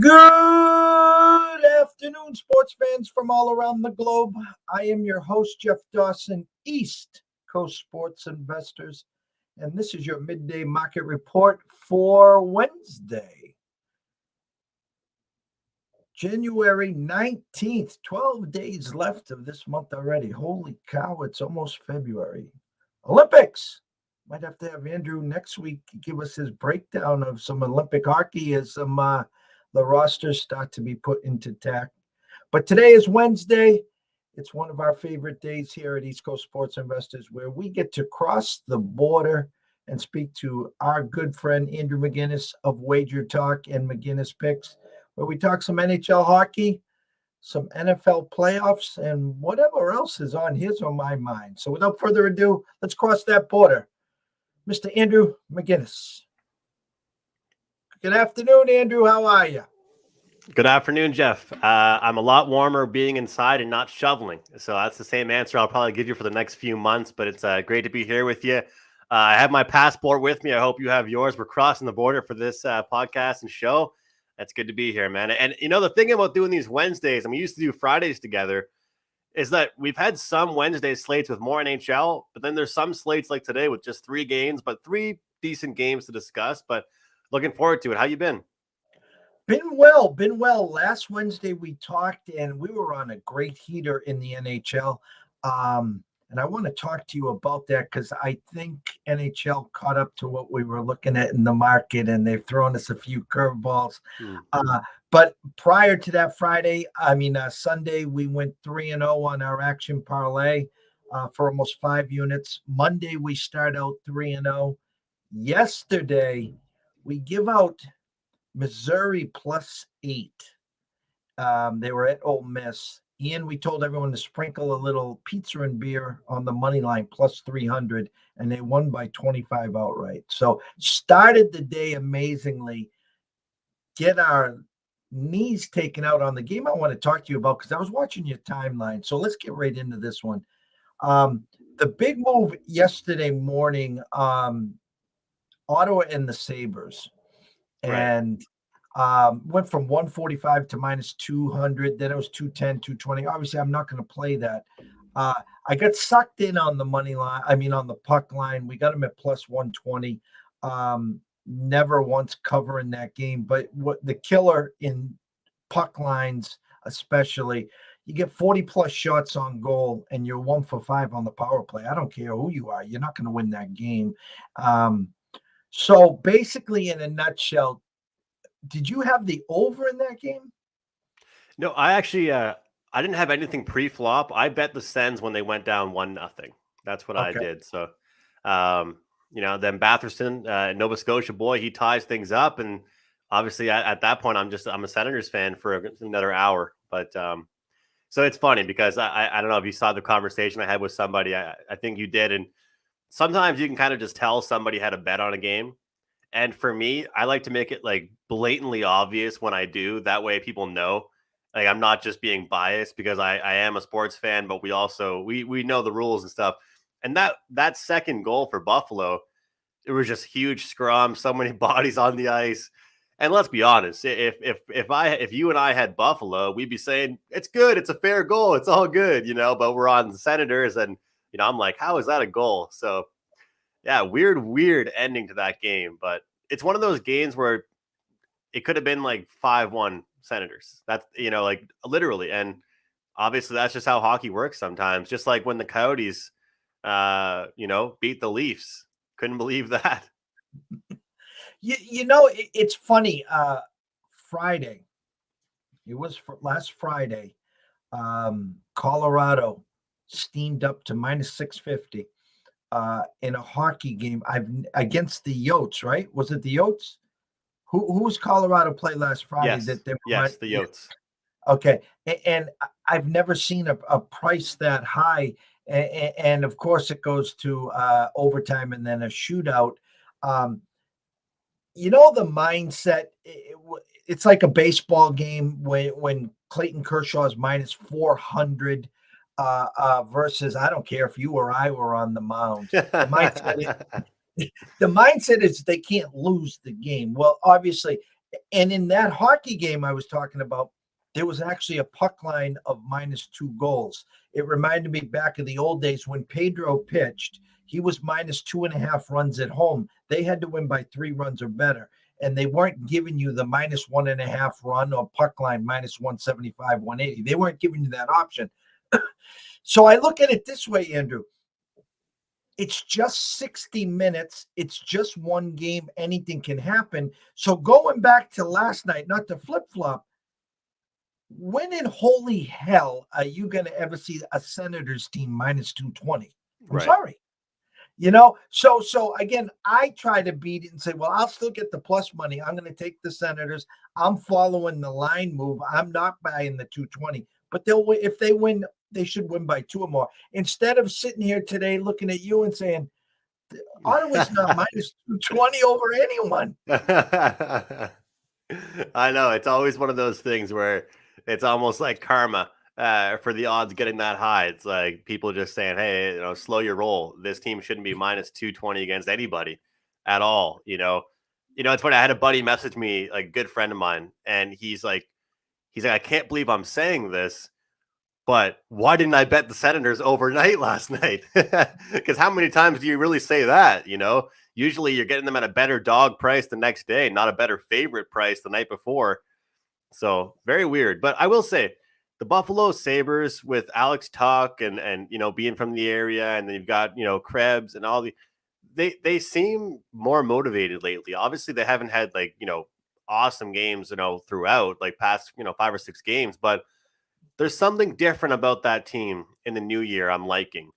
Good afternoon, sports fans from all around the globe. I am your host, Jeff Dawson, East Coast Sports Investors, and this is your midday market report for Wednesday, January 19th. 12 days left of this month already. Holy cow, it's almost February. Olympics. Might have to have Andrew next week give us his breakdown of some Olympic hockey as the rosters start to be put into tact. But today is Wednesday. It's one of our favorite days here at East Coast Sports Investors where we get to cross the border and speak to our good friend Andrew McInnis of Wager Talk and McInnis Picks, where we talk some NHL hockey, some NFL playoffs, and whatever else is on his or my mind. So without further ado, let's cross that border. Mr. Andrew McInnis. Good afternoon, Andrew. How are you? Good afternoon, Jeff. I'm a lot warmer being inside and not shoveling. So that's the same answer I'll probably give you for the next few months, but it's great to be here with you. I have my passport with me. I hope you have yours. We're crossing the border for this podcast and show. That's good to be here, man. And, you know, the thing about doing these Wednesdays, and we used to do Fridays together, is that we've had some Wednesday slates with more NHL, but then there's some slates like today with just 3 games, but 3 decent games to discuss. But looking forward to it. How you been? Been well. Last Wednesday we talked and we were on a great heater in the NHL. And I want to talk to you about that because I think NHL caught up to what we were looking at in the market and they've thrown us a few curveballs. But prior to that Sunday, we went 3-0 on our action parlay for almost 5 units. Monday, we start out 3-0. Yesterday, we give out Missouri +8. They were at Ole Miss. And we told everyone to sprinkle a little pizza and beer on the money line +300, and they won by 25 outright. So started the day amazingly. Get our knees taken out on the game I want to talk to you about because I was watching your timeline. So let's get right into this one. The big move yesterday morning, Ottawa and the Sabres. And went from 145 to -200. Then it was 210, 220. Obviously, I'm not going to play that. I got sucked in on the money line. On the puck line. We got them at +120. Never once covering that game. But what the killer in puck lines, especially, you get 40+ shots on goal and you're 1 for 5 on the power play. I don't care who you are. You're not going to win that game. So basically, in a nutshell, did you have the over in that game? No, I actually I didn't have anything pre-flop. I bet the Sens when they went down 1-0. That's what I did. So, then Batherson, Nova Scotia boy, he ties things up, and obviously at that point, I'm a Senators fan for another hour. But so it's funny because I don't know if you saw the conversation I had with somebody. I think you did, and sometimes you can kind of just tell somebody had a bet on a game. And for me, I like to make it like blatantly obvious when I do. That way people know, like, I'm not just being biased because I am a sports fan, but we also, we know the rules and stuff. And that second goal for Buffalo, it was just huge scrum, so many bodies on the ice. And let's be honest, if you and I had Buffalo, we'd be saying, it's good. It's a fair goal. It's all good, but we're on the Senators and, I'm like, how is that a goal? So yeah, weird ending to that game. But it's one of those games where it could have been like 5-1 Senators. That's, like literally. And obviously that's just how hockey works sometimes. Just like when the Coyotes, beat the Leafs. Couldn't believe that. It's funny. Friday, it was last Friday, Colorado steamed up to -650. In a hockey game against the Yotes, right? Was it the Yotes? Who's Colorado play last Friday? Yes, the Yotes. Okay, and I've never seen a price that high, and of course it goes to overtime and then a shootout. The mindset. It's like a baseball game when Clayton Kershaw is -400. Versus I don't care if you or I were on the mound. The mindset is they can't lose the game. Well, obviously, And in that hockey game I was talking about, there was actually a puck line of -2 goals. It reminded me back of the old days when Pedro pitched. He was -2.5 runs at home. They had to win by 3 runs or better. And they weren't giving you the -1.5 run or puck line -175, 180. They weren't giving you that option. So I look at it this way, Andrew. It's just 60 minutes. It's just one game. Anything can happen. So going back to last night, not to flip flop, when in holy hell are you going to ever see a Senators team -220? I'm Right. sorry. So again, I try to beat it and say, well, I'll still get the plus money. I'm going to take the Senators. I'm following the line move. I'm not buying the 220, but they'll win. If they win, they should win by 2 or more. Instead of sitting here today looking at you and saying, Ottawa's not -220 over anyone. I know it's always one of those things where it's almost like karma for the odds getting that high. It's like people just saying, "Hey, slow your roll. This team shouldn't be -220 against anybody at all." It's funny. I had a buddy message me, like a good friend of mine, and he's like, "I can't believe I'm saying this, but why didn't I bet the Senators overnight last night?" Because how many times do you really say that? Usually you're getting them at a better dog price the next day, not a better favorite price the night before. So very weird. But I will say the Buffalo Sabres with Alex Tuck and being from the area, and then you've got Krebs and all they seem more motivated lately. Obviously, they haven't had awesome games throughout like past 5 or 6 games, but there's something different about that team in the new year I'm liking.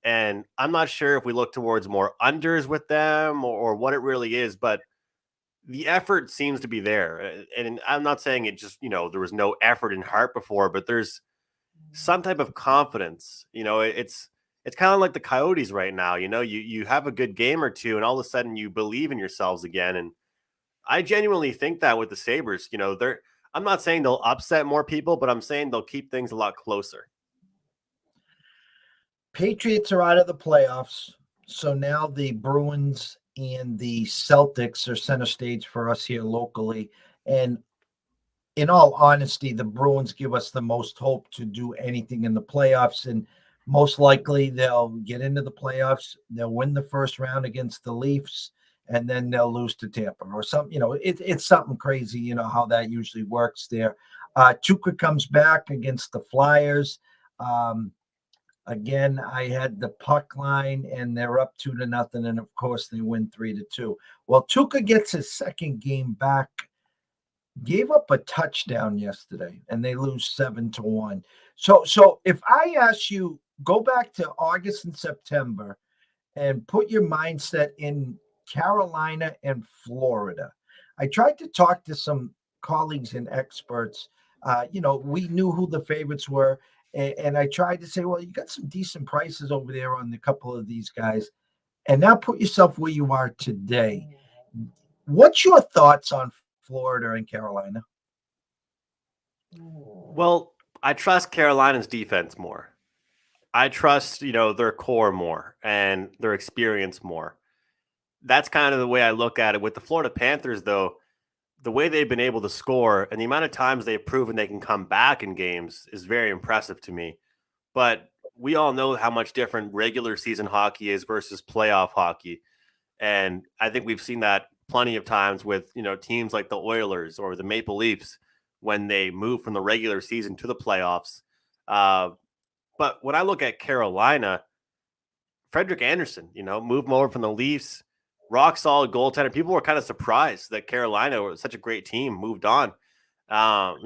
And I'm not sure if we look towards more unders with them or what it really is, but the effort seems to be there. And I'm not saying it just, there was no effort and heart before, but there's some type of confidence. It's kind of like the Coyotes right now. You have a good game or two, and all of a sudden you believe in yourselves again. And I genuinely think that with the Sabres, I'm not saying they'll upset more people, but I'm saying they'll keep things a lot closer. Patriots are out of the playoffs. So now the Bruins and the Celtics are center stage for us here locally. And in all honesty, the Bruins give us the most hope to do anything in the playoffs. And most likely they'll get into the playoffs. They'll win the first round against the Leafs, and then they'll lose to Tampa or something. It's something crazy, how that usually works there. Tuca comes back against the Flyers. Again, I had the puck line, and they're up 2-0, and of course they win 3-2. Well, Tuca gets his second game back. Gave up a touchdown yesterday, and they lose 7-1. So if I ask you, go back to August and September and put your mindset in Carolina and Florida. I tried to talk to some colleagues and experts. We knew who the favorites were, and I tried to say, well, you got some decent prices over there on a couple of these guys. And now put yourself where you are today. What's your thoughts on Florida and Carolina? Well, I trust Carolina's defense more. I trust, their core more and their experience more. That's kind of the way I look at it. With the Florida Panthers, though, the way they've been able to score and the amount of times they've proven they can come back in games is very impressive to me. But we all know how much different regular season hockey is versus playoff hockey. And I think we've seen that plenty of times with, teams like the Oilers or the Maple Leafs when they move from the regular season to the playoffs. But when I look at Carolina, Frederick Anderson, moved him over from the Leafs, rock solid goaltender. People were kind of surprised that Carolina was such a great team, moved on, from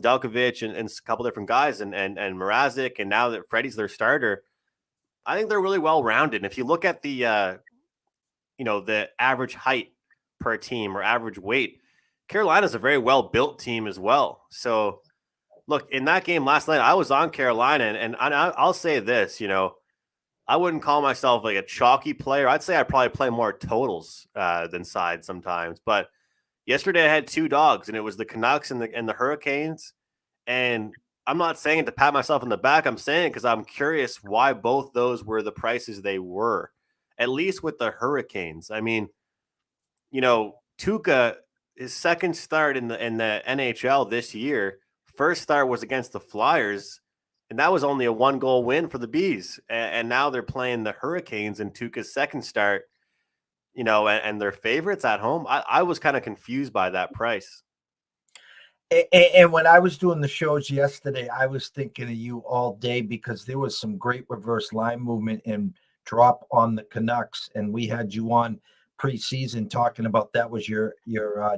Delkovich and a couple different guys and Mrazek, and now that Freddie's their starter, I think they're really well rounded. And if you look at the average height per team or average weight, Carolina's a very well built team as well. So look, in that game last night, I was on Carolina, and I'll say this, I wouldn't call myself like a chalky player. I'd say I probably play more totals than sides sometimes. But yesterday I had two dogs, and it was the Canucks and the Hurricanes. And I'm not saying it to pat myself in the back. I'm saying it because I'm curious why both those were the prices they were, at least with the Hurricanes. I mean, Tuca his second start in the NHL this year. First start was against the Flyers, and that was only a 1-goal win for the Bees. And now they're playing the Hurricanes in Tuukka's second start, and they're favorites at home. I was kind of confused by that price. And when I was doing the shows yesterday, I was thinking of you all day because there was some great reverse line movement and drop on the Canucks, and we had you on preseason talking about that was your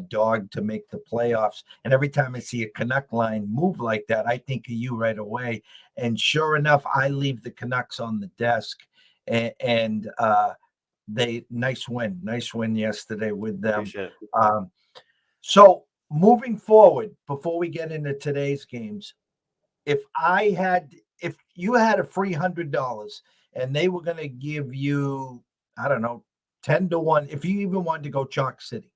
dog to make the playoffs. And every time I see a Canuck line move like that, I think of you right away. And sure enough, I leave the Canucks on the desk, and they nice win yesterday with them. Appreciate it. So moving forward, before we get into today's games, if you had a free $100 and they were going to give you, I don't know, 10-1, if you even wanted to go Chalk City,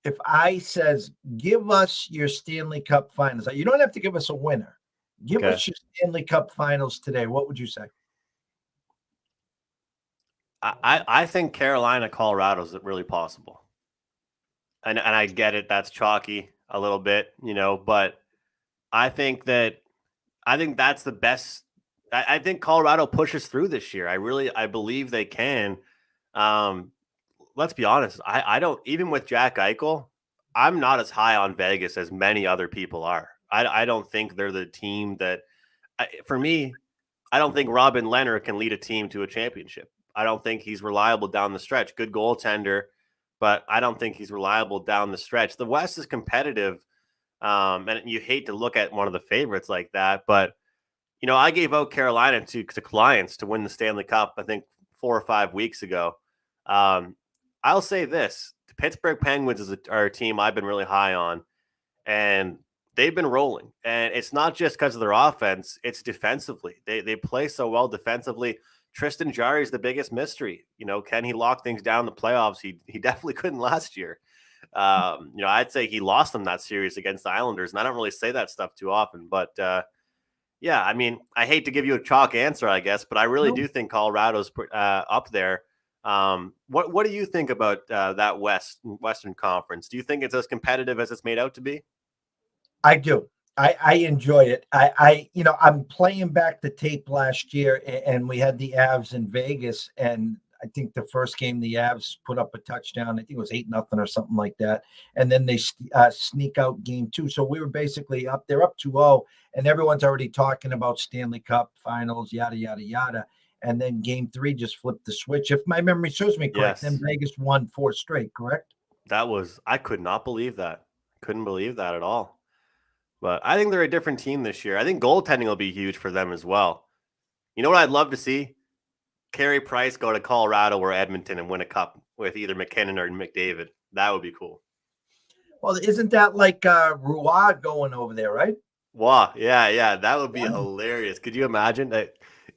if I says, give us your Stanley Cup finals, you don't have to give us a winner. Give us your Stanley Cup finals today. What would you say? I think Carolina, Colorado is really possible. And I get it. That's chalky a little bit, but I think that's the best. I think Colorado pushes through this year. I believe they can. Let's be honest. I don't, even with Jack Eichel, I'm not as high on Vegas as many other people are. I don't think they're the team that, for me, I don't think Robin Lehner can lead a team to a championship. I don't think he's reliable down the stretch. Good goaltender, but I don't think he's reliable down the stretch. The West is competitive, and you hate to look at one of the favorites like that, but I gave out Carolina to clients to win the Stanley Cup, I think 4 or 5 weeks ago. I'll say this: the Pittsburgh Penguins are a team I've been really high on, and they've been rolling. And it's not just because of their offense; it's defensively. They play so well defensively. Tristan Jarry is the biggest mystery. Can he lock things down in the playoffs? He definitely couldn't last year. I'd say he lost them that series against the Islanders, and I don't really say that stuff too often. But yeah, I mean, I hate to give you a chalk answer, I guess, but I really do think Colorado's up there. What do you think about that Western Conference? Do you think it's as competitive as it's made out to be? I do. I enjoy it. I'm playing back the tape last year, and we had the Avs in Vegas, and I think the first game the Avs put up a touchdown. I think it was 8-0 or something like that, and then they sneak out game 2. So we were basically up. They're up 2-0, and everyone's already talking about Stanley Cup Finals, yada yada yada. And then game 3 just flipped the switch. If my memory serves me correct, then Vegas won 4 straight. Correct? I could not believe that. Couldn't believe that at all. But I think they're a different team this year. I think goaltending will be huge for them as well. You know what I'd love to see? Carey Price go to Colorado or Edmonton and win a cup with either McKinnon or McDavid. That would be cool. Well, isn't that like Roy going over there, right? Wow. Yeah. That would be hilarious. Could you imagine?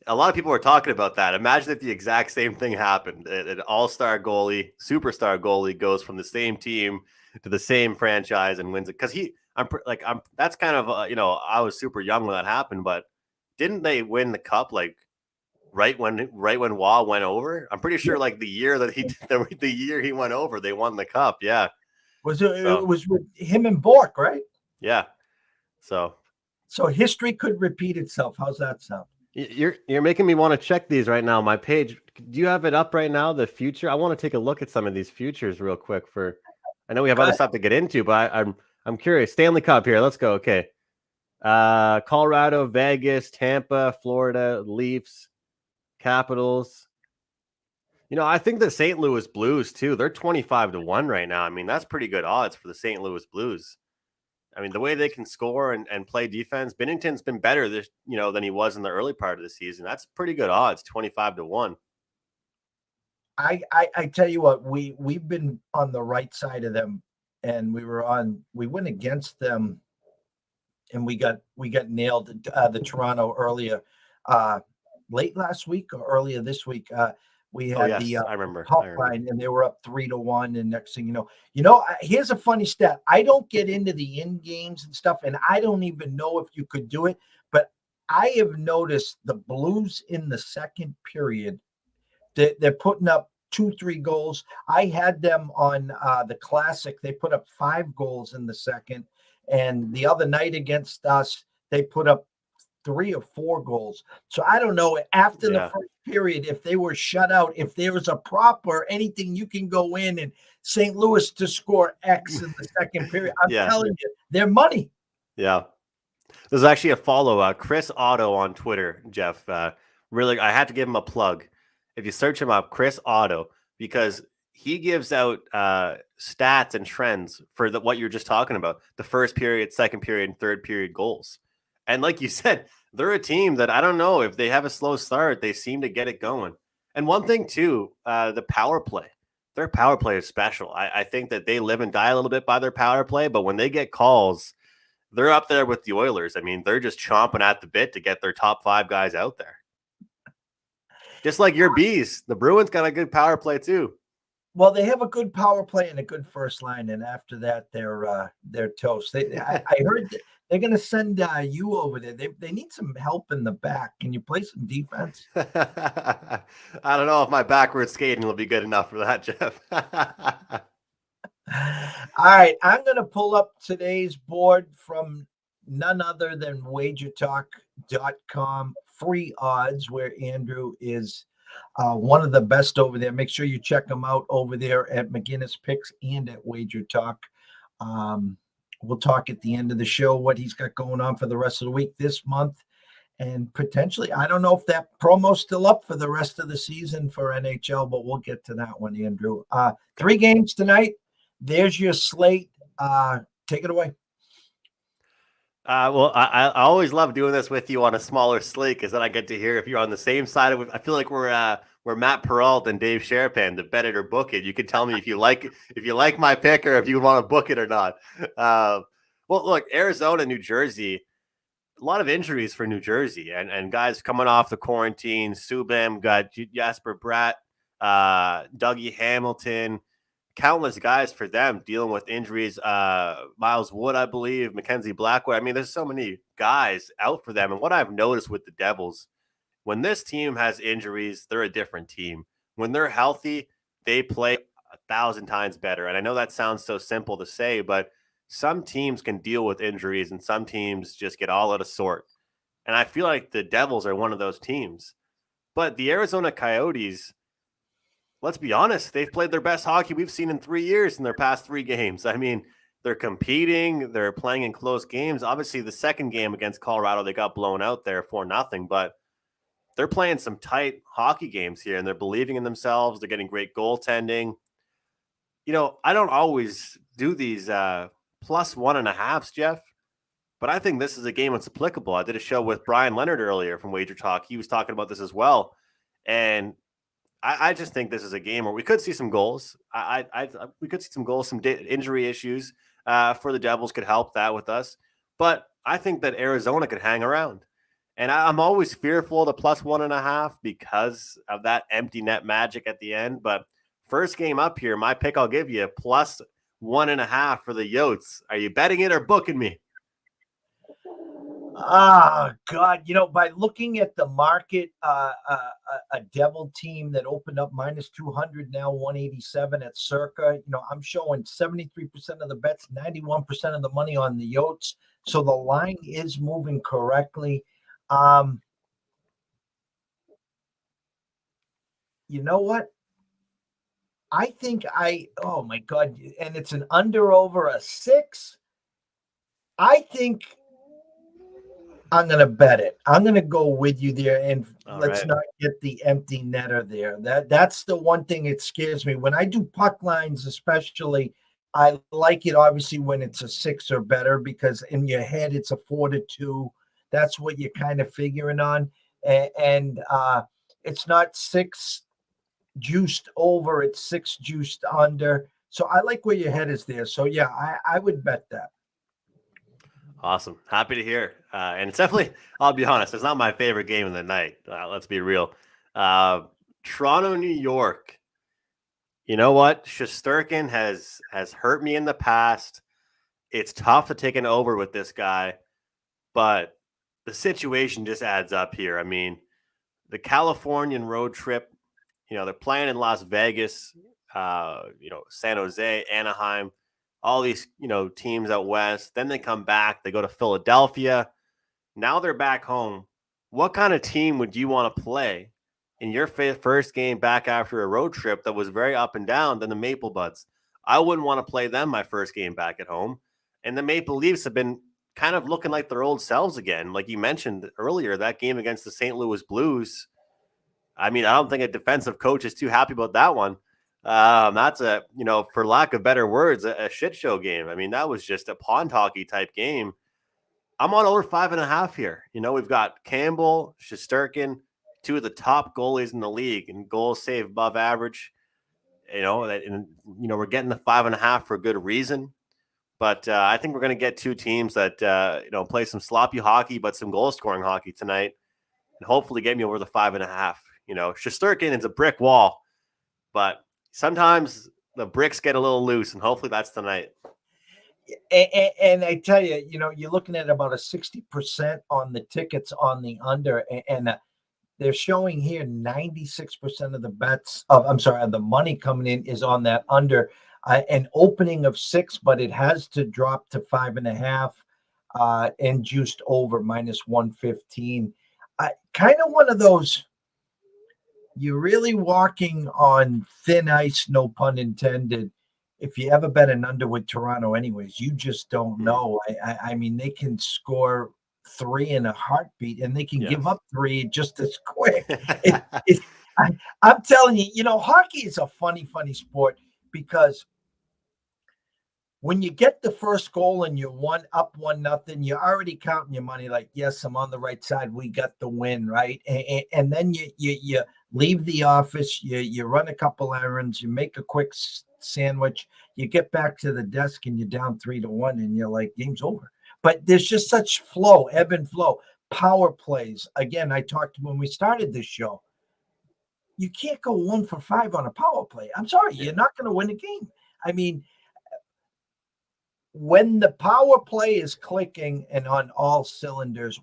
A lot of people were talking about that. Imagine if the exact same thing happened. An all-star goalie, superstar goalie goes from the same team to the same franchise and wins it. Because that's kind of, I was super young when that happened, but didn't they win the cup right when Waugh went over? I'm pretty sure the year that the year he went over, they won the cup. Yeah. It was with him and Bork, right? Yeah. So history could repeat itself. How's that sound? You're making me want to check these right now. My page. Do you have it up right now? The future. I want to take a look at some of these futures real quick. I know we have other stuff to get into, but I'm curious. Stanley Cup here. Let's go. Okay. Colorado, Vegas, Tampa, Florida, Leafs, Capitals. I think the St. Louis Blues too. They're 25-1 right now. I mean, that's pretty good odds for the St. Louis Blues. I mean, the way they can score and play defense, Binnington's been better than he was in the early part of the season. That's pretty good odds, 25-1. I tell you what, we've been on the right side of them, and we went against them, and we got nailed. The Toronto earlier, late last week or earlier this week. We had I remember. Line, and they were up 3-1. And next thing you know, here's a funny stat. I don't get into the end games and stuff, and I don't even know if you could do it. But I have noticed the Blues in the second period, they're putting up 2-3 goals. I had them on the Classic. They put up 5 goals in the second. And the other night against us, they put up 3 or 4 goals. So I don't know after the first period if they were shut out, if there was a prop or anything you can go in and St. Louis to score X in the second period. I'm telling you, they're money. Yeah. There's actually a follow Chris Otto on Twitter, Jeff. Really, I had to give him a plug. If you search him up, Chris Otto, because he gives out stats and trends for what you're just talking about, the first period, second period, and third period goals. And like you said, they're a team that I don't know if they have a slow start, they seem to get it going. And one thing too, the power play. Their power play is special. I think that they live and die a little bit by their power play, but when they get calls, they're up there with the Oilers. I mean, they're just chomping at the bit to get their top 5 guys out there. Just like your Bees, the Bruins got a good power play too. Well, they have a good power play and a good first line, and after that, they're toast. I heard they're going to send you over there. They need some help in the back. Can you play some defense? I don't know if my backward skating will be good enough for that, Jeff. All right, I'm going to pull up today's board from none other than wagertalk.com, free odds, where Andrew is one of the best over there. Make sure you check him out over there at McInnis Picks and at Wager Talk. We'll talk at the end of the show what he's got going on for the rest of the week this month. And potentially, I don't know if that promo's still up for the rest of the season for NHL, but we'll get to that one, Andrew. 3 games tonight. There's your slate. Take it away. Well, I always love doing this with you on a smaller slate because then I get to hear if you're on the same side of it. I feel like we're Matt Peralt and Dave Sherapan, the bet it or book it. You can tell me if you like my pick or if you want to book it or not. Well, look, Arizona, New Jersey, a lot of injuries for New Jersey and guys coming off the quarantine. Subban, got Jasper Bratt, Dougie Hamilton. Countless guys for them dealing with injuries. Miles Wood, I believe, Mackenzie Blackwood. I mean, there's so many guys out for them. And what I've noticed with the Devils, when this team has injuries, they're a different team. When they're healthy, they play 1,000 times better. And I know that sounds so simple to say, but some teams can deal with injuries and some teams just get all out of sort. And I feel like the Devils are one of those teams. But the Arizona Coyotes, let's be honest, they've played their best hockey we've seen in 3 years in their past 3 games. I mean, they're competing, they're playing in close games. Obviously, the second game against Colorado, they got blown out there 4-0, but they're playing some tight hockey games here, and they're believing in themselves. They're getting great goaltending. You know, I don't always do these plus 1.5s, Jeff, but I think this is a game that's applicable. I did a show with Brian Leonard earlier from Wager Talk. He was talking about this as well, and I just think this is a game where we could see some goals. We could see some goals, some injury issues for the Devils could help that with us. But I think that Arizona could hang around. And I'm always fearful of the plus 1.5 because of that empty net magic at the end. But first game up here, my pick I'll give you plus 1.5 for the Yotes. Are you betting it or booking me? God, by looking at the market, a Devil team that opened up minus 200, now 187 at Circa, I'm showing 73% of the bets, 91% of the money on the Yotes. So the line is moving correctly. You know what? I think oh my God, and it's an under over a 6. I think I'm going to bet it. I'm going to go with you there, and let's not get the empty netter there. That's the one thing that scares me. When I do puck lines, especially, I like it obviously when it's a 6 or better because in your head it's a 4-2. That's what you're kind of figuring on, and it's not 6 juiced over; it's 6 juiced under. So I like where your head is there. So yeah, I would bet that. Awesome. Happy to hear. And it's definitely, I'll be honest, it's not my favorite game of the night. Let's be real. Toronto, New York. You know what? Shesterkin has hurt me in the past. It's tough to take an over with this guy, but the situation just adds up here. I mean, the Californian road trip, they're playing in Las Vegas, San Jose, Anaheim, all these, teams out west. Then they come back, they go to Philadelphia. Now they're back home. What kind of team would you want to play in your first game back after a road trip that was very up and down than the Maple Buds? I wouldn't want to play them my first game back at home. And the Maple Leafs have been kind of looking like their old selves again. Like you mentioned earlier, that game against the St. Louis Blues. I mean, I don't think a defensive coach is too happy about that one. That's for lack of better words, a shit show game. I mean, that was just a pond hockey type game. I'm on over 5.5 here. We've got Campbell, Shesterkin, two of the top goalies in the league, and goals saved above average. We're getting the 5.5 for a good reason. But I think we're going to get two teams that play some sloppy hockey, but some goal scoring hockey tonight, and hopefully get me over the 5.5. Shesterkin is a brick wall, but sometimes the bricks get a little loose, and hopefully that's tonight. And I tell you, you're looking at about a 60% on the tickets on the under, and they're showing here 96% of the bets of the money coming in is on that under. An opening of 6, but it has to drop to 5.5, and juiced over -115. Kind of one of those. You're really walking on thin ice, no pun intended. If you ever bet an under with Toronto, anyways, you just don't know. I mean, they can score 3 in a heartbeat, and they can give up 3 just as quick. I'm telling you, hockey is a funny sport, because when you get the first goal and you're 1-0, you're already counting your money like, yes, I'm on the right side. We got the win, right? And then you leave the office, you run a couple errands, you make a quick sandwich, you get back to the desk, and you're down 3-1, and you're like, game's over. But there's just such flow, ebb and flow. Power plays. Again, I talked when we started this show. You can't go 1 for 5 on a power play. I'm sorry, you're not going to win a game. I mean, when the power play is clicking and on all cylinders,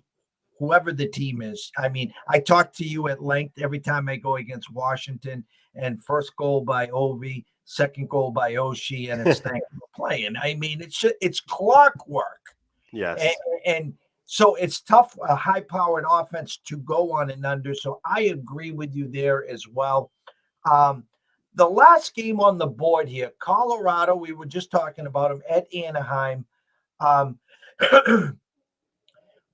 whoever the team is, I mean, I talk to you at length every time I go against Washington, and first goal by Ovi, second goal by Oshie, and it's thanks for playing. I mean, it's clockwork. Yes. And so it's tough, a high-powered offense to go on and under. So I agree with you there as well. The last game on the board here, Colorado, we were just talking about them at Anaheim.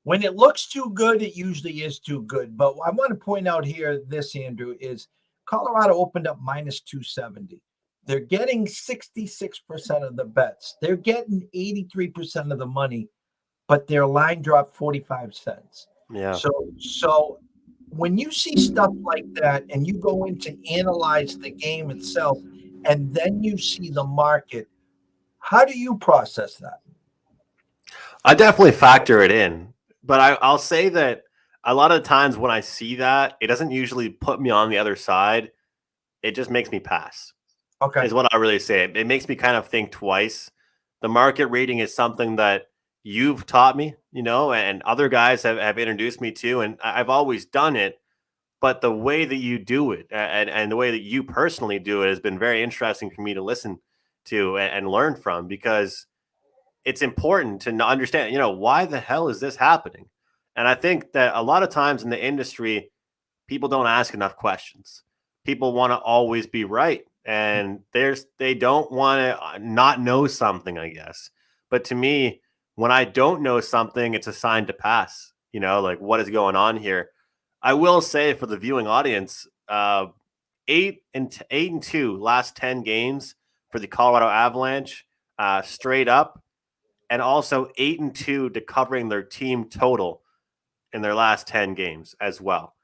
When it looks too good, it usually is too good. But I want to point out here this, Andrew, is Colorado opened up -270. They're getting 66% of the bets. They're getting 83% of the money, but their line dropped 45 cents. Yeah. So when you see stuff like that and you go in to analyze the game itself, and then you see the market, how do you process that? I definitely factor it in, but I'll say that a lot of times when I see that, it doesn't usually put me on the other side. It just makes me pass. Okay. Is what I really say. It makes me kind of think twice. The market reading is something that you've taught me, and other guys have introduced me to, and I've always done it. But the way that you do it, and the way that you personally do it, has been very interesting for me to listen to and learn from, because it's important to understand, why the hell is this happening? And I think that a lot of times in the industry, people don't ask enough questions. People want to always be right, and they don't want to not know something, I guess. But to me, when I don't know something, it's a sign to pass. Like, what is going on here? I will say, for the viewing audience, 8-2 last 10 games for the Colorado Avalanche, straight up, and also 8-2 to covering their team total in their last 10 games as well.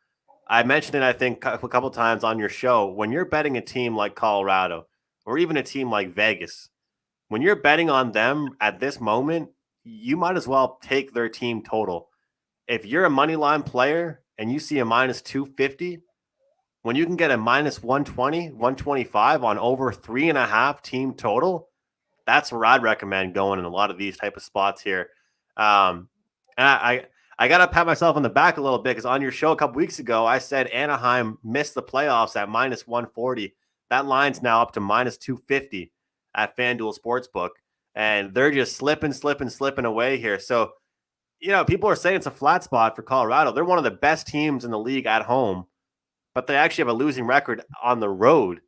I mentioned it, I think, a couple times on your show. When you're betting a team like Colorado, or even a team like Vegas, when you're betting on them at this moment, you might as well take their team total. If you're a money line player and you see a -250, when you can get a -120, 125 on over 3.5 team total, that's where I'd recommend going in a lot of these type of spots here. And I I got to pat myself on the back a little bit because on your show a couple weeks ago, I said Anaheim missed the playoffs at minus 140. That line's now up to minus 250 at FanDuel Sportsbook. And they're just slipping away here. So, people are saying it's a flat spot for Colorado. They're one of the best teams in the league at home, but they actually have a losing record on the road.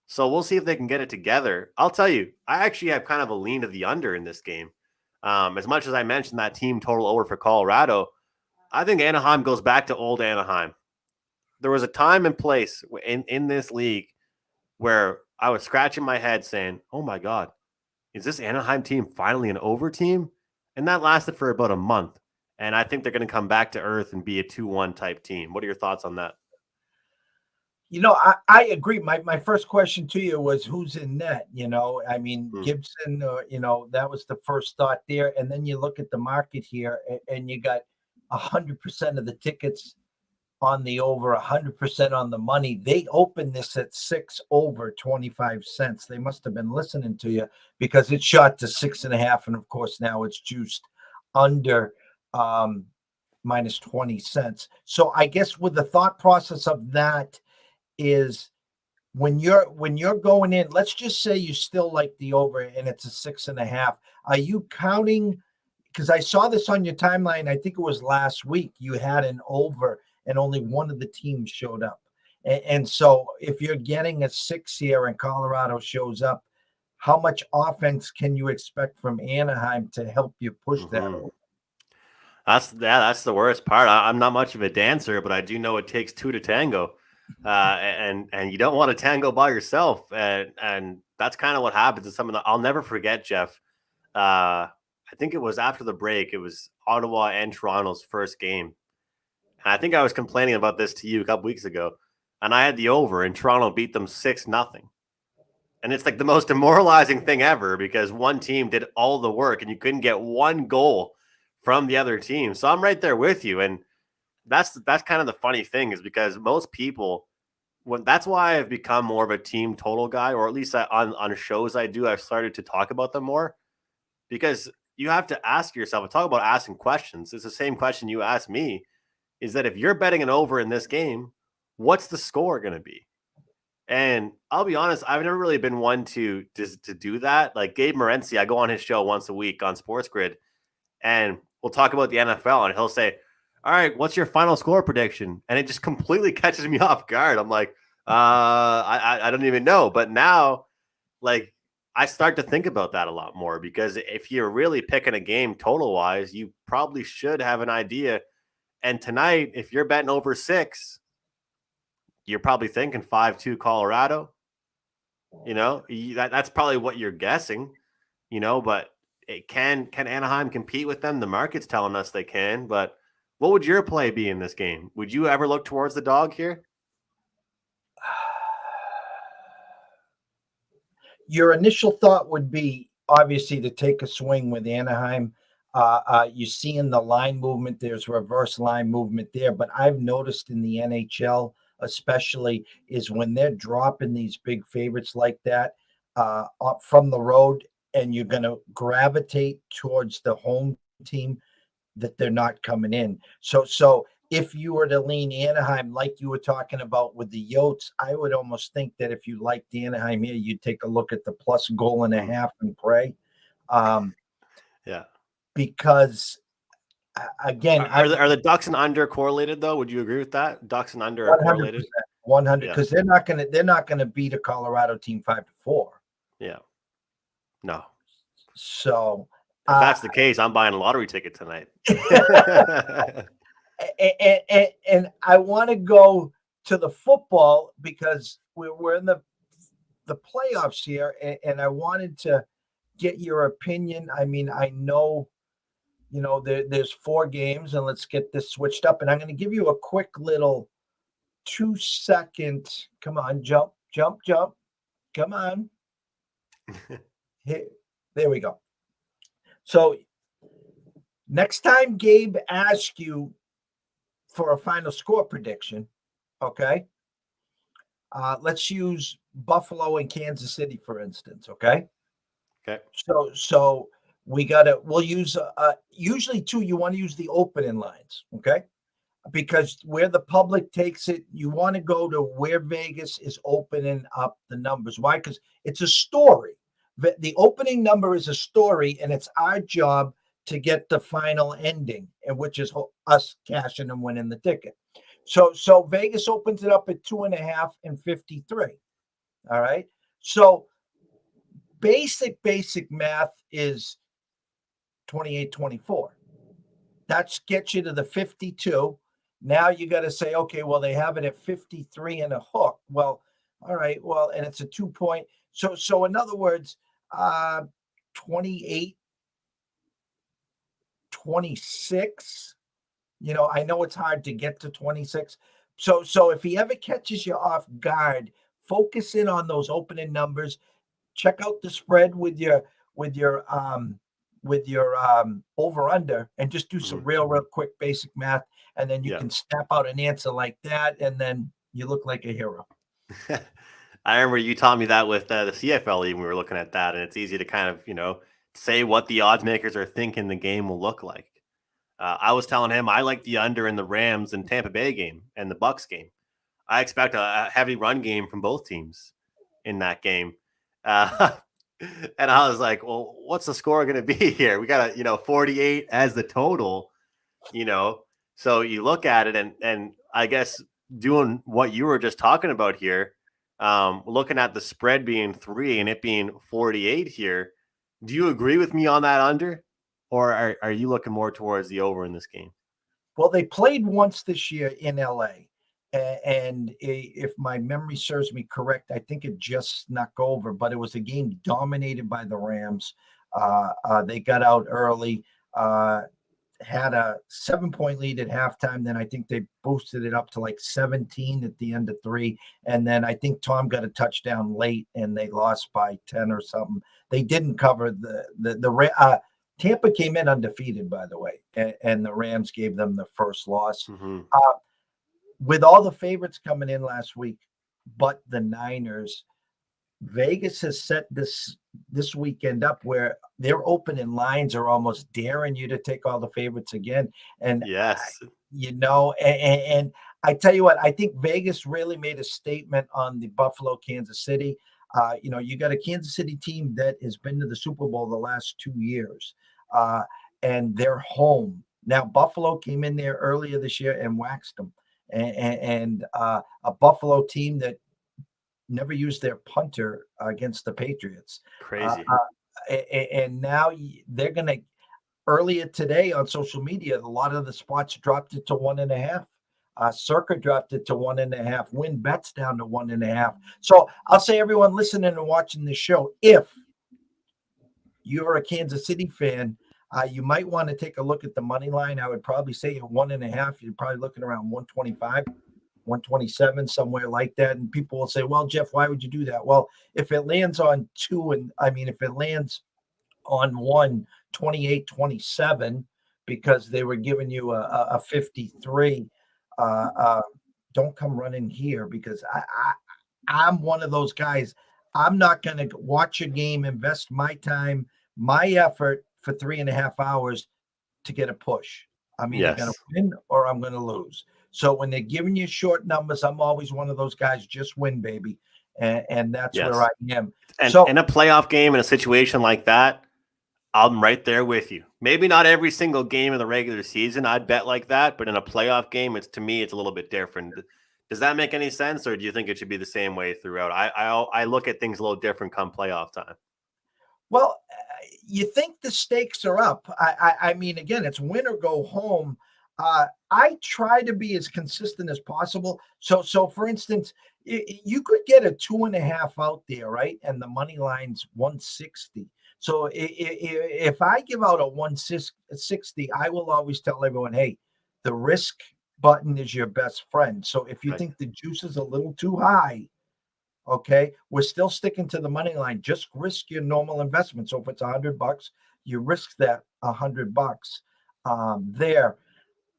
So we'll see if they can get it together. I'll tell you, I actually have kind of a lean to the under in this game. As much as I mentioned that team total over for Colorado, I think Anaheim goes back to old Anaheim. There was a time and place in this league where I was scratching my head saying, oh my God, is this Anaheim team finally an over team? And that lasted for about a month. And I think they're going to come back to earth and be a 2-1 type team. What are your thoughts on that? I agree. My first question to you was who's in net? Gibson, that was the first thought there. And then you look at the market here and you got 100% of the tickets on the over, 100% on the money. They opened this at 6 over 25 cents. They must have been listening to you because it shot to 6.5. And of course, now it's juiced under minus 20 cents. So I guess with the thought process of that is when you're going in, let's just say you still like the over and it's a 6.5. Are you counting? Because I saw this on your timeline. I think it was last week. You had an over and only one of the teams showed up. And so if you're getting a 6 here and Colorado shows up, how much offense can you expect from Anaheim to help you push that over? That's the worst part. I'm not much of a dancer, but I do know it takes two to tango. And you don't want to tango by yourself. And that's kind of what happens. It's something that I'll never forget, Jeff. I think it was after the break. It was Ottawa and Toronto's first game. And I think I was complaining about this to you a couple weeks ago. And I had the over, and Toronto beat them 6-0. And it's like the most demoralizing thing ever because one team did all the work and you couldn't get one goal from the other team. So I'm right there with you. And that's kind of the funny thing is because most people, that's why I've become more of a team total guy, or at least on shows I've started to talk about them more because you have to ask yourself and talk about asking questions. It's the same question you asked me is that if you're betting an over in this game, what's the score going to be? And I'll be honest, I've never really been one to do that. Like Gabe Morency, I go on his show once a week on Sports Grid, and we'll talk about the NFL, and he'll say, all right, what's your final score prediction? And it just completely catches me off guard. I'm like, I don't even know. But now, like, I start to think about that a lot more because if you're really picking a game total-wise, you probably should have an idea. And tonight, if you're betting over 6, you're probably thinking 5-2 Colorado. That's probably what you're guessing, but can Anaheim compete with them? The market's telling us they can, but what would your play be in this game? Would you ever look towards the dog here? Your initial thought would be obviously to take a swing with Anaheim. You see in the line movement, there's reverse line movement there, but I've noticed in the NHL, especially, is when they're dropping these big favorites like that up from the road, and you're going to gravitate towards the home team, that they're not coming in. So if you were to lean Anaheim, like you were talking about with the Yotes, I would almost think that if you liked Anaheim here, you'd take a look at the plus goal and a half and pray. Yeah. Because again, are the Ducks and under correlated though? Would you agree with that? Ducks and under are correlated. 100, because they're not gonna beat a Colorado team 5-4. Yeah. No. So if that's the case, I'm buying a lottery ticket tonight. and I want to go to the football because we're in the playoffs here, and I wanted to get your opinion. I mean, I know, there's 4 games, and let's get this switched up. And I'm going to give you a quick little 2-second. Come on, jump. Come on. Here, there we go. So next time Gabe asks you for a final score prediction, okay, let's use Buffalo and Kansas City, for instance, okay? Okay. So we'll use usually too. You want to use the opening lines, okay? Because where the public takes it, you want to go to where Vegas is opening up the numbers. Why? Because it's a story. The opening number is a story, and it's our job to get the final ending, and which is us cashing and winning the ticket. So Vegas opens it up at 2.5 and 53. All right. So basic math is 28-24. That gets you to the 52. Now you got to say, okay, well, they have it at 53 and a hook. Well, all right. Well, and it's a 2 point. So in other words, 28, 26. I know it's hard to get to 26. So if he ever catches you off guard, focus in on those opening numbers. Check out the spread with your over under, and just do some real quick basic math, and then you can snap out an answer like that, and then you look like a hero. I remember you taught me that with the CFL. Even we were looking at that, and it's easy to kind of say what the odds makers are thinking the game will look like. I was telling him I like the under in the Rams and Tampa Bay game and the Bucks game. I expect a heavy run game from both teams in that game. And I was like, well, what's the score going to be here? We got 48 as the total, So you look at it, and I guess doing what you were just talking about here, looking at the spread being 3 and it being 48 here, do you agree with me on that under? Or are you looking more towards the over in this game? Well, they played once this year in LA. And if my memory serves me correct, I think it just snuck over, but it was a game dominated by the Rams. They got out early, had a 7-point lead at halftime. Then I think they boosted it up to like 17 at the end of 3. And then I think Tom got a touchdown late and they lost by 10 or something. They didn't cover Tampa came in undefeated, by the way, and the Rams gave them the first loss. Mm-hmm. With all the favorites coming in last week, but the Niners, Vegas has set this weekend up where their opening lines are almost daring you to take all the favorites again. And yes, and I tell you what, I think Vegas really made a statement on the Buffalo, Kansas City. You got a Kansas City team that has been to the Super Bowl the last 2 years, and they're home. Now, Buffalo came in there earlier this year and waxed them. And a Buffalo team that never used their punter against the Patriots. Crazy. And now they're going to, earlier today on social media, a lot of the spots dropped it to 1.5. Circa dropped it to 1.5. Win bets down to 1.5. So I'll say, everyone listening and watching this show, if you're a Kansas City fan, you might want to take a look at the money line. I would probably say at 1.5, you're probably looking around 125, 127, somewhere like that. And people will say, well, Jeff, why would you do that? Well, if it lands on 2, and if it lands on 1, 28, 27, because they were giving you a 53, don't come running here, because I'm one of those guys. I'm not going to watch a game, invest my time, my effort for 3.5 hours to get a push. I'm either going to win or I'm going to lose. So when they're giving you short numbers, I'm always one of those guys, just win, baby. And that's where I am. And so in a playoff game, in a situation like that, I'm right there with you. Maybe not every single game in the regular season I'd bet like that, but in a playoff game, to me, it's a little bit different. Does that make any sense, or do you think it should be the same way throughout? I look at things a little different come playoff time. Well, you think the stakes are up. I mean, again, it's win or go home. I try to be as consistent as possible. So for instance, you could get a 2.5 out there, right? And the money line's 160. So if I give out a 160, I will always tell everyone, hey, the risk button is your best friend. So if you think the juice is a little too high, okay, we're still sticking to the money line. Just risk your normal investment. So if it's $100, you risk that $100 there.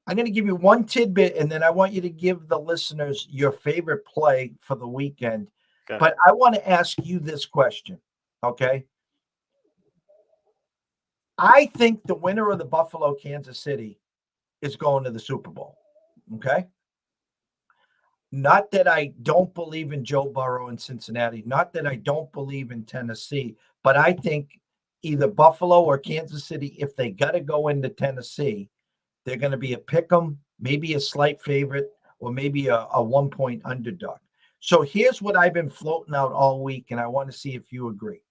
I'm going to give you one tidbit, and then I want you to give the listeners your favorite play for the weekend. Okay. But I want to ask you this question, okay? I think the winner of the Buffalo Kansas City is going to the Super Bowl. Okay. Not that I don't believe in Joe Burrow in Cincinnati, not that I don't believe in Tennessee, but I think either Buffalo or Kansas City, if they got to go into Tennessee, they're going to be a pick 'em, maybe a slight favorite, or maybe a 1 point underdog. So here's what I've been floating out all week, and I want to see if you agree.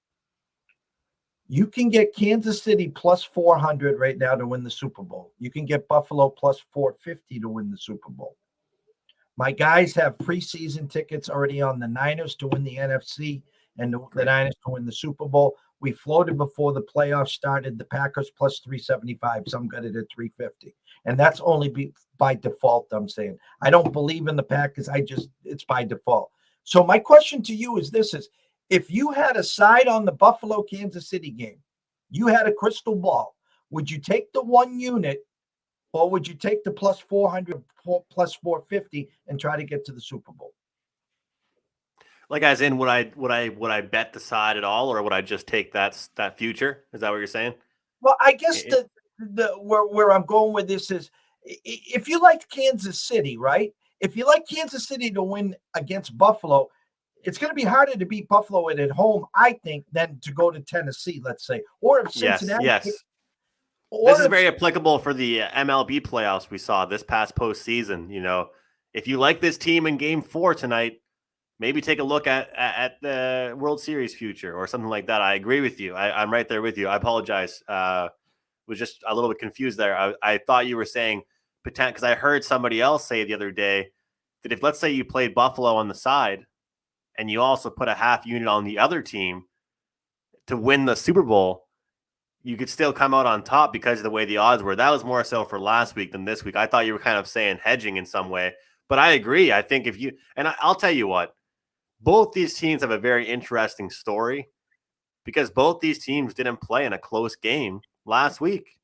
You can get Kansas City plus 400 right now to win the Super Bowl. You can get Buffalo plus 450 to win the Super Bowl. My guys have preseason tickets already on the Niners to win the NFC and the Niners to win the Super Bowl. We floated before the playoffs started the Packers plus 375. Some got it at 350. And that's only by default, I'm saying. I don't believe in the Packers. It's by default. So my question to you is this: is if you had a side on the Buffalo Kansas City game, you had a crystal ball, would you take the one unit or would you take the plus 400, plus 450 and try to get to the Super Bowl? Like, as in, would I bet the side at all, or would I just take that future? Is that what you're saying? Well, I guess where I'm going with this is, if you like Kansas City, right? If you like Kansas City to win against Buffalo, it's going to be harder to beat Buffalo at home, I think, than to go to Tennessee, let's say, or if Cincinnati. Yes. This is very applicable for the MLB playoffs we saw this past postseason. You know, if you like this team in Game 4 tonight, maybe take a look at the World Series future or something like that. I agree with you. I'm right there with you. I apologize. Was just a little bit confused there. I thought you were saying because I heard somebody else say the other day that if, let's say, you played Buffalo on the side and you also put a half unit on the other team to win the Super Bowl, you could still come out on top because of the way the odds were. That was more so for last week than this week. I thought you were kind of saying hedging in some way, but I agree. I think I'll tell you what, both these teams have a very interesting story because both these teams didn't play in a close game last week.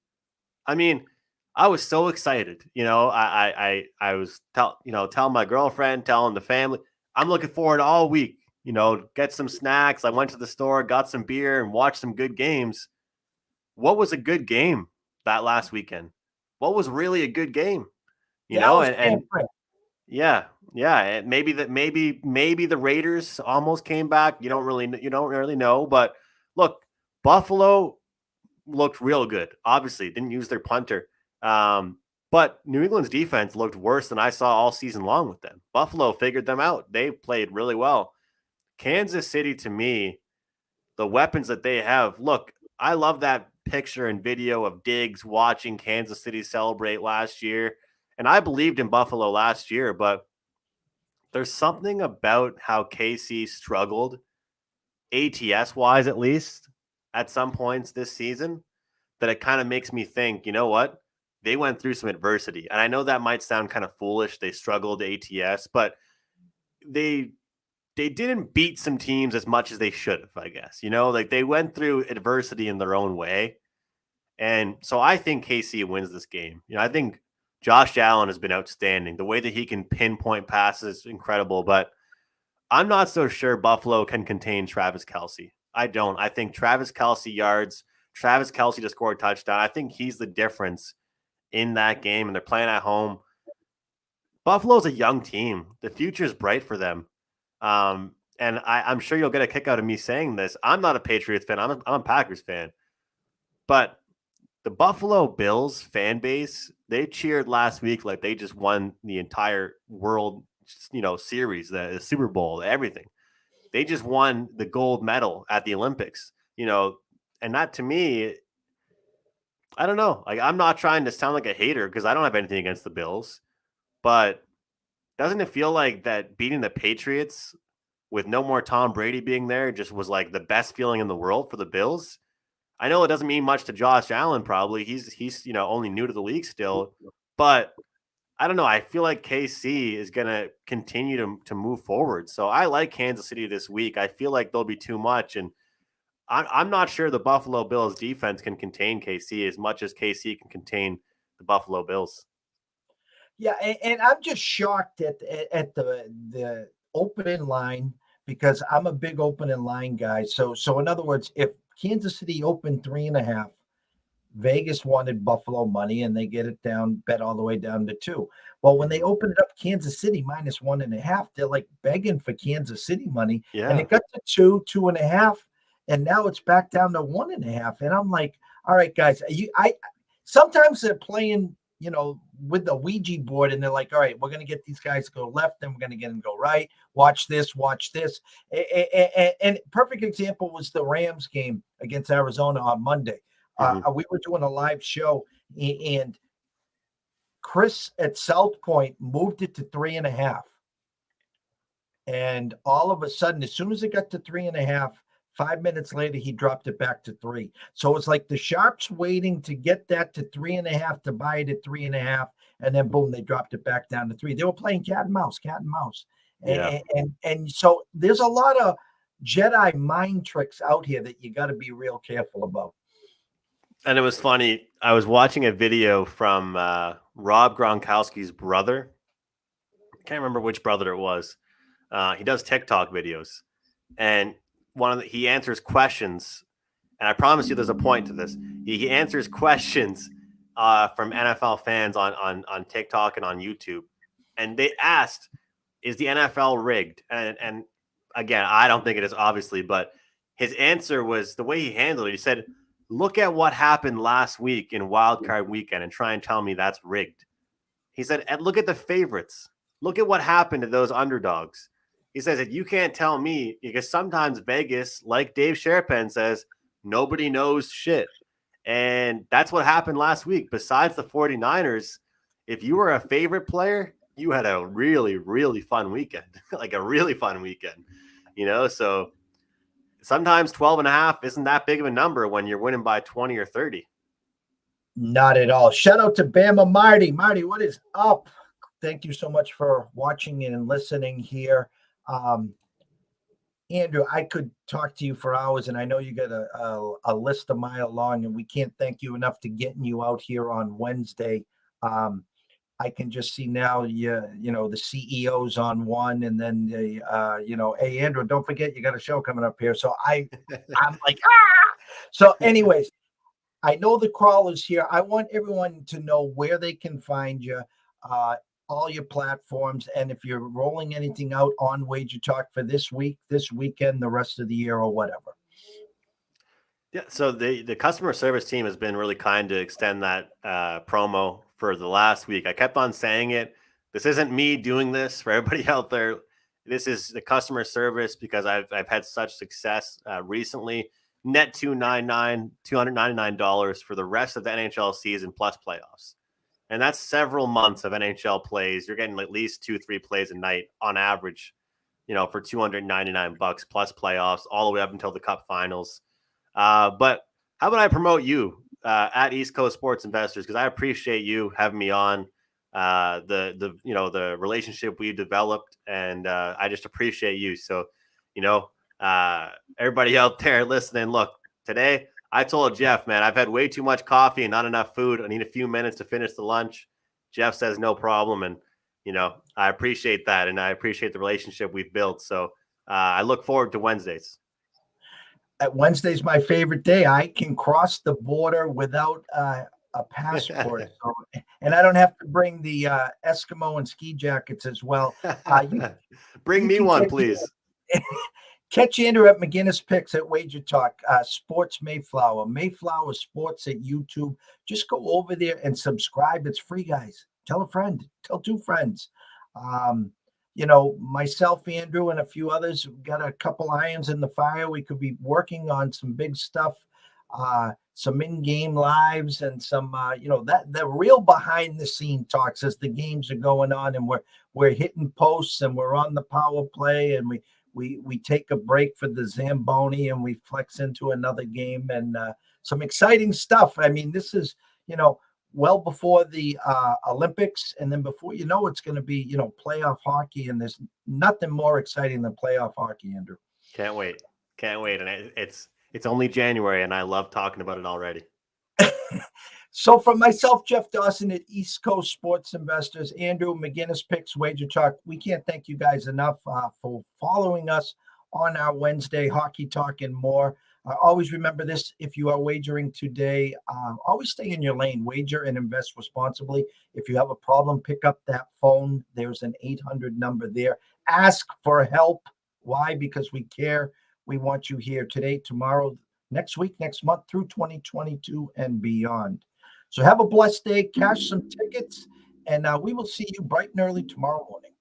I mean, I was so excited. You know, I was telling my girlfriend, telling the family, I'm looking forward all week. You know, get some snacks. I went to the store, got some beer, and watched some good games. What was a good game that last weekend? What was really a good game? You know, and yeah. And maybe the Raiders almost came back. You don't really know. But look, Buffalo looked real good. Obviously, didn't use their punter. But New England's defense looked worse than I saw all season long with them. Buffalo figured them out. They played really well. Kansas City, to me, the weapons that they have. Look, I love that picture and video of Diggs watching Kansas City celebrate last year. And I believed in Buffalo last year, but there's something about how KC struggled, ATS wise at least, at some points this season, that it kind of makes me think, you know what? They went through some adversity. And I know that might sound kind of foolish. They struggled ATS, but they didn't beat some teams as much as they should have, I guess. You know, like they went through adversity in their own way. And so I think KC wins this game. You know, I think Josh Allen has been outstanding. The way that he can pinpoint passes is incredible, but I'm not so sure Buffalo can contain Travis Kelce. I don't. I think Travis Kelce yards, Travis Kelce to score a touchdown. I think he's the difference in that game, and they're playing at home. Buffalo's a young team. The future is bright for them. And I'm sure you'll get a kick out of me saying this. I'm not a Patriots fan. I'm a Packers fan. But the Buffalo Bills fan base, they cheered last week like they just won the entire world, series, the Super Bowl, everything. They just won the gold medal at the Olympics, and that to me, I don't know. Like, I'm not trying to sound like a hater because I don't have anything against the Bills, but doesn't it feel like that beating the Patriots with no more Tom Brady being there just was like the best feeling in the world for the Bills? I know it doesn't mean much to Josh Allen. Probably he's only new to the league still, but I don't know. I feel like KC is going to continue to move forward. So I like Kansas City this week. I feel like they'll be too much, and I'm not sure the Buffalo Bills defense can contain KC as much as KC can contain the Buffalo Bills. Yeah, and I'm just shocked at the opening line because I'm a big opening line guy. So in other words, if Kansas City opened 3.5, Vegas wanted Buffalo money, and they get it down, bet all the way down to 2. Well, when they opened it up, Kansas City -1.5, they're like begging for Kansas City money, and Yeah. it got to 2, 2.5, and now it's back down to 1.5. And I'm like, all right, guys, I sometimes they're playing, with the Ouija board, and they're like, all right, we're going to get these guys to go left, then we're going to get them to go right. Watch this, watch this. And perfect example was the Rams game against Arizona on Monday. We were doing a live show, and Chris at South Point moved it to 3.5. And all of a sudden, as soon as it got to 3.5, 5 minutes later, he dropped it back to 3. So it's like the Sharps waiting to get that to 3.5 to buy it at 3.5. And then boom, they dropped it back down to 3. They were playing cat and mouse, cat and mouse. Yeah. And so there's a lot of Jedi mind tricks out here that you got to be real careful about. And it was funny. I was watching a video from Rob Gronkowski's brother. I can't remember which brother it was. He does TikTok videos, and he answers questions. And I promise you, there's a point to this. He answers questions from NFL fans on TikTok and on YouTube, and they asked, "Is the NFL rigged?" And again, I don't think it is, obviously, but his answer was the way he handled it. He said, "Look at what happened last week in Wild Card Weekend, and try and tell me that's rigged." He said, "And look at the favorites. Look at what happened to those underdogs." He says that you can't tell me, because sometimes Vegas, like Dave Sherpen says, nobody knows shit. And that's what happened last week. Besides the 49ers, if you were a favorite player, you had a really, really fun weekend, like a really fun weekend, So sometimes 12.5 isn't that big of a number when you're winning by 20 or 30. Not at all. Shout out to Bama Marty. Marty, what is up? Thank you so much for watching and listening here. Andrew, I could talk to you for hours, and I know you got a list a mile long, and we can't thank you enough to getting you out here on Wednesday. I can just see now, the CEO's on one, and then hey, Andrew, don't forget you got a show coming up here. So I'm like, ah. So, anyways, I know the crawler's here. I want everyone to know where they can find you. All your platforms, and if you're rolling anything out on Wager Talk for this week, this weekend, the rest of the year, or whatever. Yeah, so the customer service team has been really kind to extend that promo for the last week. I kept on saying it. This isn't me doing this for everybody out there. This is the customer service because I've had such success recently. Net $299 for the rest of the NHL season plus playoffs. And that's several months of NHL plays. You're getting at least 2-3 plays a night on average, for $299 plus playoffs all the way up until the Cup Finals. But how about I promote you at East Coast Sports Investors, because I appreciate you having me on, the relationship we developed, and I just appreciate you. So, everybody out there listening, look, today I told Jeff, man, I've had way too much coffee and not enough food. I need a few minutes to finish the lunch. Jeff says no problem, and I appreciate that, and I appreciate the relationship we've built. So I look forward to Wednesdays. Wednesday's my favorite day. I can cross the border without a passport, and I don't have to bring the Eskimo and ski jackets as well. Bring me one, please. Catch Andrew at McInnis Picks at Wager Talk, Sports Mayflower Sports at YouTube. Just go over there and subscribe. It's free, guys. Tell a friend, tell 2 friends. Myself, Andrew, and a few others got a couple irons in the fire. We could be working on some big stuff, some in-game lives, and some, that the real behind-the-scene talks as the games are going on, and we're hitting posts, and we're on the power play, and we take a break for the Zamboni, and we flex into another game, and some exciting stuff. I mean, this is, well before the Olympics, and then before it's going to be, playoff hockey, and there's nothing more exciting than playoff hockey, Andrew. Can't wait. And it's only January, and I love talking about it already. So from myself, Jeff Dawson at East Coast Sports Investors, Andrew McInnis Picks, Wager Talk, we can't thank you guys enough for following us on our Wednesday Hockey Talk and more. Always remember this: if you are wagering today, always stay in your lane. Wager and invest responsibly. If you have a problem, pick up that phone. There's an 800 number there. Ask for help. Why? Because we care. We want you here today, tomorrow, next week, next month, through 2022 and beyond. So have a blessed day. Cash some tickets, and we will see you bright and early tomorrow morning.